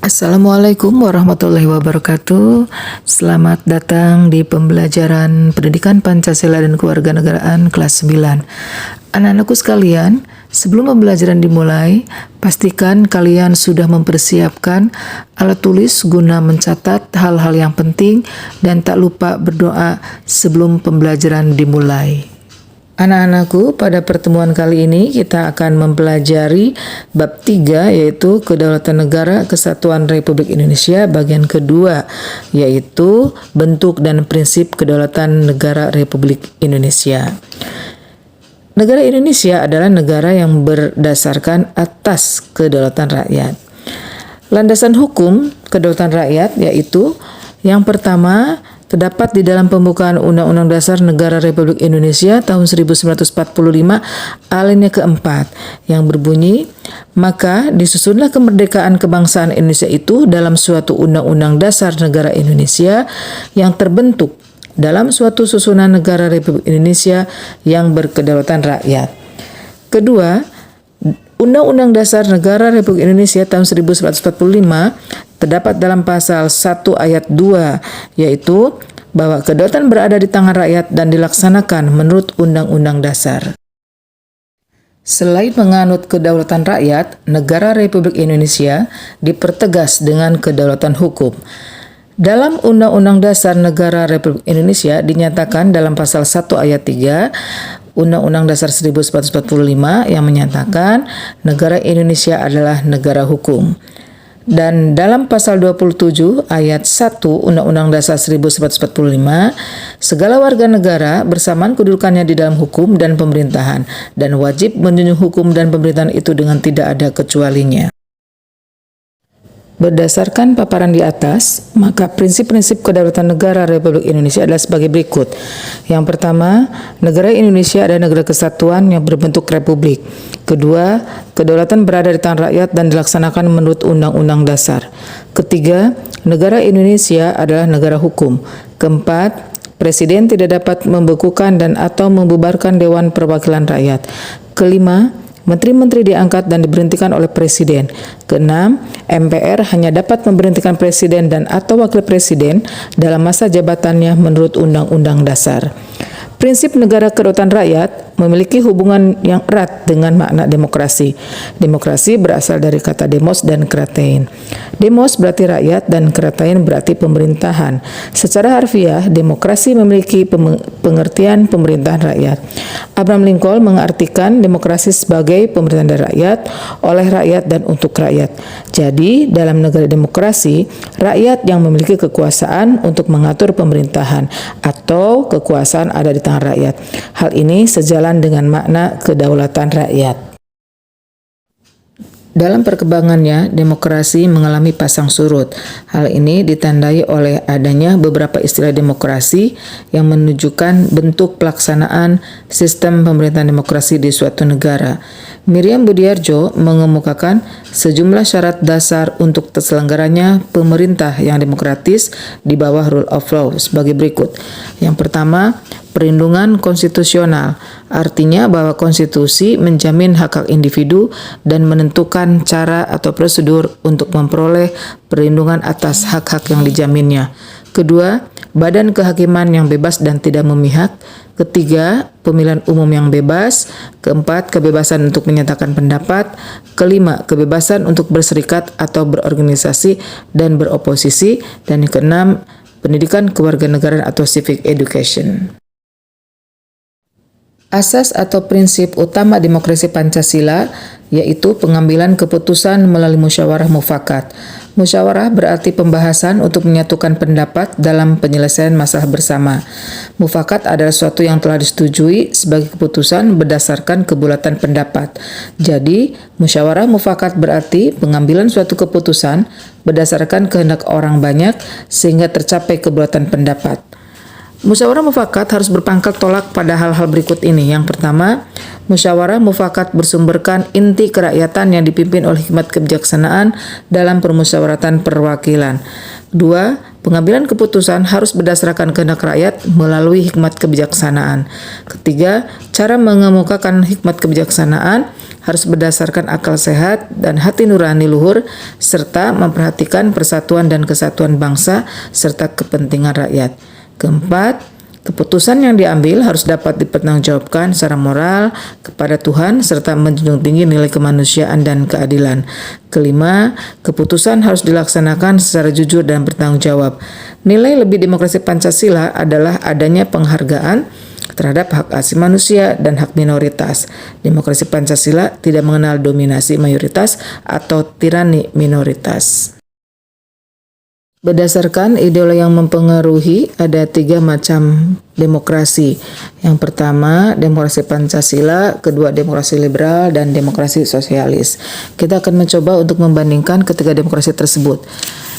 Assalamualaikum warahmatullahi wabarakatuh. Selamat datang di pembelajaran Pendidikan Pancasila dan Kewarganegaraan kelas 9. Anak-anakku sekalian, sebelum pembelajaran dimulai, pastikan kalian sudah mempersiapkan alat tulis guna mencatat hal-hal yang penting dan tak lupa berdoa sebelum pembelajaran dimulai. Anak-anakku, pada pertemuan kali ini kita akan mempelajari bab 3 yaitu Kedaulatan Negara Kesatuan Republik Indonesia bagian kedua, yaitu bentuk dan prinsip kedaulatan negara Republik Indonesia. Negara Indonesia adalah negara yang berdasarkan atas kedaulatan rakyat. Landasan hukum kedaulatan rakyat yaitu yang pertama terdapat di dalam pembukaan Undang-Undang Dasar Negara Republik Indonesia tahun 1945 alinea keempat yang berbunyi, maka disusunlah kemerdekaan kebangsaan Indonesia itu dalam suatu Undang-Undang Dasar Negara Indonesia yang terbentuk dalam suatu susunan negara Republik Indonesia yang berkedaulatan rakyat. Kedua, Undang-Undang Dasar Negara Republik Indonesia tahun 1945 terdapat dalam pasal 1 ayat 2, yaitu bahwa kedaulatan berada di tangan rakyat dan dilaksanakan menurut Undang-Undang Dasar. Selain menganut kedaulatan rakyat, negara Republik Indonesia dipertegas dengan kedaulatan hukum. Dalam Undang-Undang Dasar Negara Republik Indonesia dinyatakan dalam pasal 1 ayat 3 Undang-Undang Dasar 1945 yang menyatakan negara Indonesia adalah negara hukum. Dan dalam pasal 27 ayat 1 Undang-Undang Dasar 1945, segala warga negara bersamaan kedudukannya di dalam hukum dan pemerintahan dan wajib menjunjung hukum dan pemerintahan itu dengan tidak ada kecualinya. Berdasarkan paparan di atas, maka prinsip-prinsip kedaulatan negara Republik Indonesia adalah sebagai berikut. Yang pertama, negara Indonesia adalah negara kesatuan yang berbentuk republik. Kedua, kedaulatan berada di tangan rakyat dan dilaksanakan menurut Undang-Undang Dasar. Ketiga, negara Indonesia adalah negara hukum. Keempat, Presiden tidak dapat membekukan dan atau membubarkan Dewan Perwakilan Rakyat. Kelima, Menteri-menteri diangkat dan diberhentikan oleh Presiden. Keenam, MPR hanya dapat memberhentikan Presiden dan atau Wakil Presiden dalam masa jabatannya menurut Undang-Undang Dasar. Prinsip negara kedaulatan rakyat memiliki hubungan yang erat dengan makna demokrasi. Demokrasi berasal dari kata demos dan kratein. Demos berarti rakyat dan kratein berarti pemerintahan. Secara harfiah, demokrasi memiliki pengertian pemerintahan rakyat. Abraham Lincoln mengartikan demokrasi sebagai pemerintahan dari rakyat, oleh rakyat dan untuk rakyat. Jadi, dalam negara demokrasi, rakyat yang memiliki kekuasaan untuk mengatur pemerintahan atau kekuasaan ada di tangan rakyat. Hal ini sejalan dengan makna kedaulatan rakyat. Dalam perkembangannya, demokrasi mengalami pasang surut. Hal ini ditandai oleh adanya beberapa istilah demokrasi yang menunjukkan bentuk pelaksanaan sistem pemerintahan demokrasi di suatu negara. Miriam Budiarjo mengemukakan sejumlah syarat dasar untuk terselenggaranya pemerintah yang demokratis di bawah rule of law sebagai berikut. Yang pertama, perlindungan konstitusional, artinya bahwa konstitusi menjamin hak-hak individu dan menentukan cara atau prosedur untuk memperoleh perlindungan atas hak-hak yang dijaminnya. Kedua, badan kehakiman yang bebas dan tidak memihak. Ketiga, pemilihan umum yang bebas. Keempat, kebebasan untuk menyatakan pendapat. Kelima, kebebasan untuk berserikat atau berorganisasi dan beroposisi. Dan yang keenam, pendidikan kewarganegaraan atau civic education. Asas atau prinsip utama demokrasi Pancasila yaitu pengambilan keputusan melalui musyawarah mufakat. Musyawarah berarti pembahasan untuk menyatukan pendapat dalam penyelesaian masalah bersama. Mufakat adalah sesuatu yang telah disetujui sebagai keputusan berdasarkan kebulatan pendapat. Jadi, musyawarah mufakat berarti pengambilan suatu keputusan berdasarkan kehendak orang banyak sehingga tercapai kebulatan pendapat. Musyawarah mufakat harus berpangkal tolak pada hal-hal berikut ini. Yang pertama, musyawarah mufakat bersumberkan inti kerakyatan yang dipimpin oleh hikmat kebijaksanaan dalam permusyawaratan perwakilan. Dua, Pengambilan keputusan harus berdasarkan kehendak rakyat melalui hikmat kebijaksanaan. Ketiga, cara mengemukakan hikmat kebijaksanaan harus berdasarkan akal sehat dan hati nurani luhur, serta memperhatikan persatuan dan kesatuan bangsa serta kepentingan rakyat. Keempat, keputusan yang diambil harus dapat dipertanggungjawabkan secara moral kepada Tuhan serta menjunjung tinggi nilai kemanusiaan dan keadilan. Kelima, keputusan harus dilaksanakan secara jujur dan bertanggung jawab. Nilai lebih demokrasi Pancasila adalah adanya penghargaan terhadap hak asasi manusia dan hak minoritas. Demokrasi Pancasila tidak mengenal dominasi mayoritas atau tirani minoritas. Berdasarkan ideologi yang mempengaruhi, ada 3 macam demokrasi. Yang pertama, demokrasi Pancasila, kedua demokrasi liberal, dan demokrasi sosialis. Kita akan mencoba untuk membandingkan ketiga demokrasi tersebut.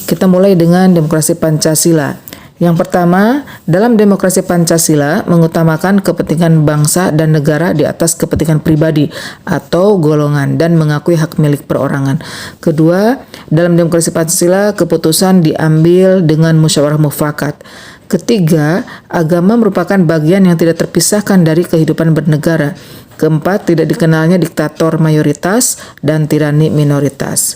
Kita mulai dengan demokrasi Pancasila. Yang pertama, dalam demokrasi Pancasila mengutamakan kepentingan bangsa dan negara di atas kepentingan pribadi atau golongan dan mengakui hak milik perorangan. Kedua, dalam demokrasi Pancasila keputusan diambil dengan musyawarah mufakat. Ketiga, agama merupakan bagian yang tidak terpisahkan dari kehidupan bernegara. Keempat, tidak dikenalnya diktator mayoritas dan tirani minoritas.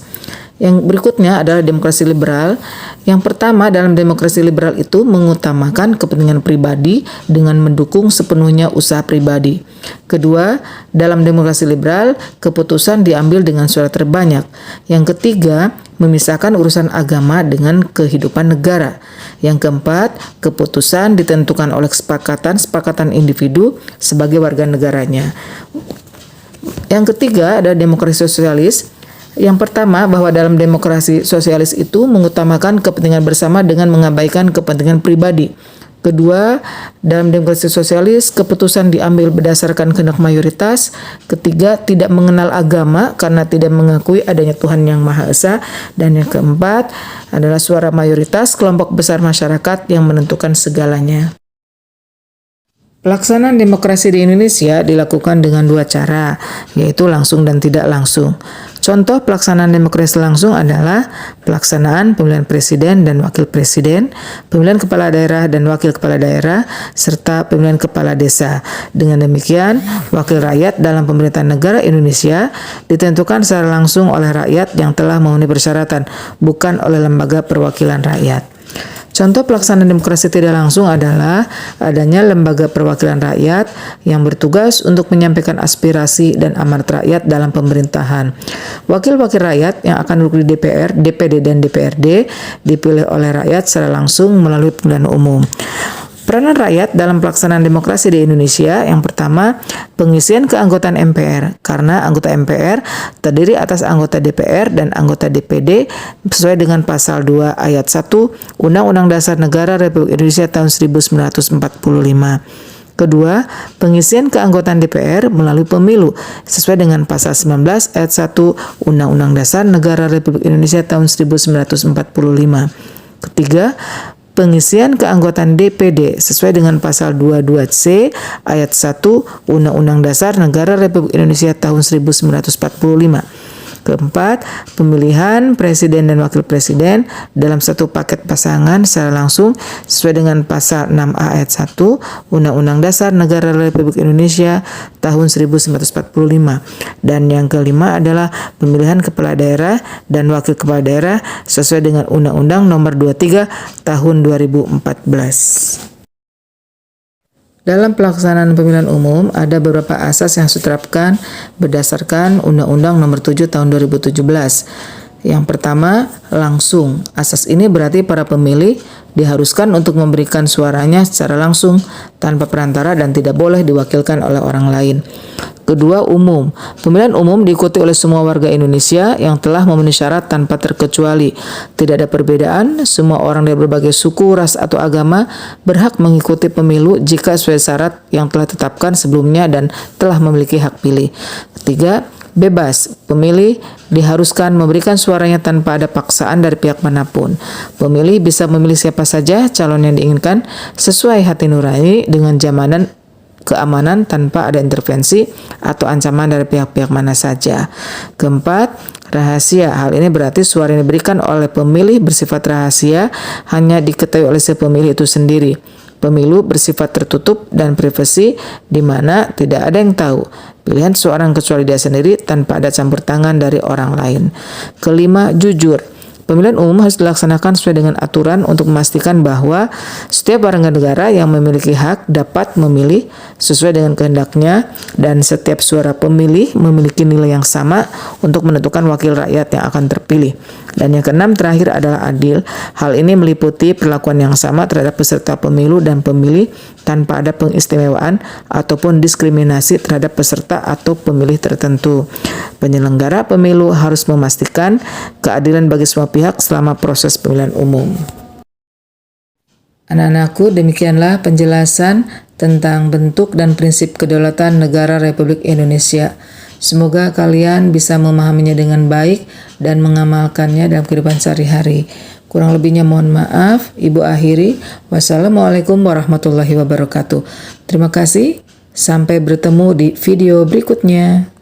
Yang berikutnya adalah demokrasi liberal. Yang pertama, dalam demokrasi liberal itu mengutamakan kepentingan pribadi dengan mendukung sepenuhnya usaha pribadi. Kedua, dalam demokrasi liberal, keputusan diambil dengan suara terbanyak. Yang ketiga, memisahkan urusan agama dengan kehidupan negara. Yang keempat, keputusan ditentukan oleh kesepakatan individu sebagai warga negaranya. Yang ketiga ada demokrasi sosialis. Yang pertama, bahwa dalam demokrasi sosialis itu mengutamakan kepentingan bersama dengan mengabaikan kepentingan pribadi. Kedua, dalam demokrasi sosialis keputusan diambil berdasarkan kehendak mayoritas. Ketiga, tidak mengenal agama karena tidak mengakui adanya Tuhan yang Maha Esa. Dan yang keempat adalah suara mayoritas kelompok besar masyarakat yang menentukan segalanya. Pelaksanaan demokrasi di Indonesia dilakukan dengan 2 cara, yaitu langsung dan tidak langsung. Contoh pelaksanaan demokrasi langsung adalah pelaksanaan pemilihan presiden dan wakil presiden, pemilihan kepala daerah dan wakil kepala daerah, serta pemilihan kepala desa. Dengan demikian, wakil rakyat dalam pemerintahan negara Indonesia ditentukan secara langsung oleh rakyat yang telah memenuhi persyaratan, bukan oleh lembaga perwakilan rakyat. Contoh pelaksanaan demokrasi tidak langsung adalah adanya lembaga perwakilan rakyat yang bertugas untuk menyampaikan aspirasi dan amanat rakyat dalam pemerintahan. Wakil-wakil rakyat yang akan duduk di DPR, DPD, dan DPRD dipilih oleh rakyat secara langsung melalui pemilihan umum. Peranan rakyat dalam pelaksanaan demokrasi di Indonesia, yang pertama, pengisian keanggotaan MPR, karena anggota MPR terdiri atas anggota DPR dan anggota DPD sesuai dengan pasal 2 ayat 1 Undang-Undang Dasar Negara Republik Indonesia tahun 1945. Kedua, pengisian keanggotaan DPR melalui pemilu sesuai dengan pasal 19 ayat 1 Undang-Undang Dasar Negara Republik Indonesia tahun 1945. Ketiga, pengisian keanggotaan DPD sesuai dengan pasal 22C ayat 1 Undang-Undang Dasar Negara Republik Indonesia tahun 1945. Keempat, pemilihan presiden dan wakil presiden dalam satu paket pasangan secara langsung sesuai dengan pasal 6A ayat 1 Undang-Undang Dasar Negara Republik Indonesia tahun 1945. Dan yang kelima adalah pemilihan kepala daerah dan wakil kepala daerah sesuai dengan Undang-Undang Nomor 23 tahun 2014. Dalam pelaksanaan pemilihan umum, ada beberapa asas yang diterapkan berdasarkan Undang-Undang Nomor 7 Tahun 2017. Yang pertama, langsung. Asas ini berarti para pemilih diharuskan untuk memberikan suaranya secara langsung tanpa perantara dan tidak boleh diwakilkan oleh orang lain. Kedua, umum. Pemilihan umum diikuti oleh semua warga Indonesia yang telah memenuhi syarat tanpa terkecuali. Tidak ada perbedaan, semua orang dari berbagai suku, ras, atau agama berhak mengikuti pemilu jika sesuai syarat yang telah ditetapkan sebelumnya dan telah memiliki hak pilih. Ketiga, bebas. Pemilih diharuskan memberikan suaranya tanpa ada paksaan dari pihak manapun. Pemilih bisa memilih siapa saja calon yang diinginkan sesuai hati nurani dengan keamanan tanpa ada intervensi atau ancaman dari pihak-pihak mana saja. Keempat, rahasia. Hal ini berarti suara yang diberikan oleh pemilih bersifat rahasia, hanya diketahui oleh si pemilih itu sendiri. Pemilu bersifat tertutup dan privasi, di mana tidak ada yang tahu pilihan seseorang kecuali dia sendiri tanpa ada campur tangan dari orang lain. Kelima, jujur. Pemilihan umum harus dilaksanakan sesuai dengan aturan untuk memastikan bahwa setiap warga negara yang memiliki hak dapat memilih sesuai dengan kehendaknya dan setiap suara pemilih memiliki nilai yang sama untuk menentukan wakil rakyat yang akan terpilih. Dan yang keenam terakhir adalah adil. Hal ini meliputi perlakuan yang sama terhadap peserta pemilu dan pemilih tanpa ada pengistimewaan ataupun diskriminasi terhadap peserta atau pemilih tertentu. Penyelenggara pemilu harus memastikan keadilan bagi semua pihak selama proses pemilihan umum. Anak-anakku, demikianlah penjelasan tentang bentuk dan prinsip kedaulatan negara Republik Indonesia. Semoga kalian bisa memahaminya dengan baik dan mengamalkannya dalam kehidupan sehari-hari. Kurang lebihnya mohon maaf. Ibu akhiri. Wassalamualaikum warahmatullahi wabarakatuh. Terima kasih. Sampai bertemu di video berikutnya.